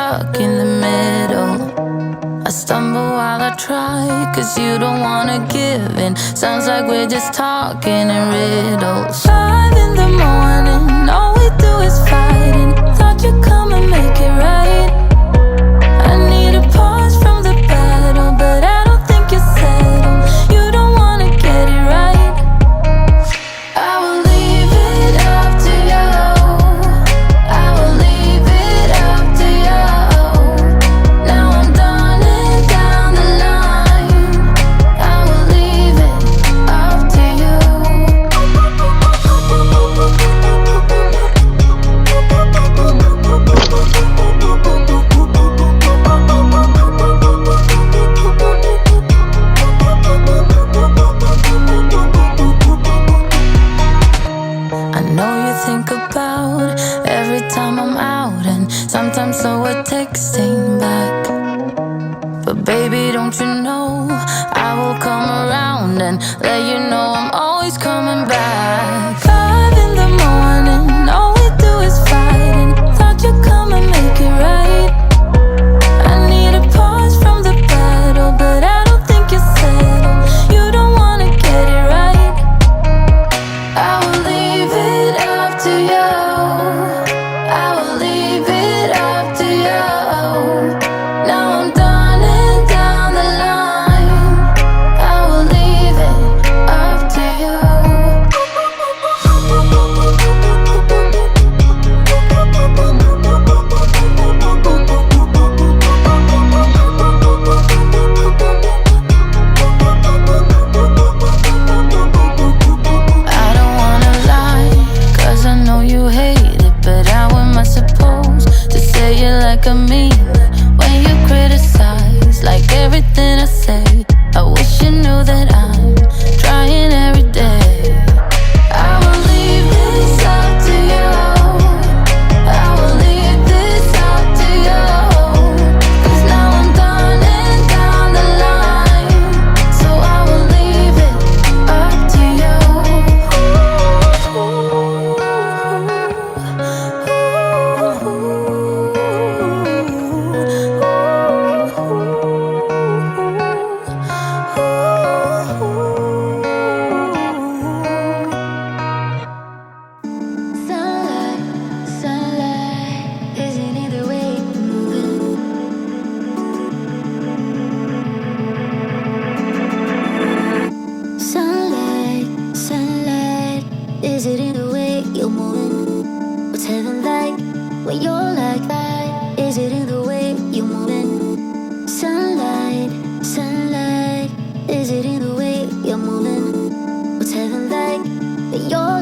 stuck in the middle. I stumble while I try, 'cause you don't wanna give in. Sounds like we're just talking in riddles. 5 in the morning, all we do is fighting. Thought you'd come and make it right. I need a pause from the battle, but I don't think you're settled. You don't wanna get it right. I will leave it up to you. I will leave it up to you. Now I'm done and down the line. I will leave it up to you. I know you think about every time I'm out, and sometimes so we're texting back. But baby, don't you know I will come around and let you know I'm always coming back. 5 in the morning, all we do is fighting. Thought you'd come and make it right. I need a pause from the battle, but I don't think you're settled. You don't wanna get it right. I will leave it up to you. I will leave it up to you. Now I'm done and down the line. I will leave it up to you. I don't wanna lie, 'cause I know you hate it. But how am I supposed to say it like I mean it when you criticize like everything I say? I wish you knew that I'm trying every day. I will leave this up to you. I will leave this up to you. 'Cause now I'm done and down the line. So I will leave it up to you. Sunlight, sunlight, isn't it the way you're moving? Sunlight, sunlight, is it in the way you're moving? What's heaven like when you're like that? Is it in the way you're moving? Sunlight, sunlight, is it in the way you're moving? What's heaven like when you're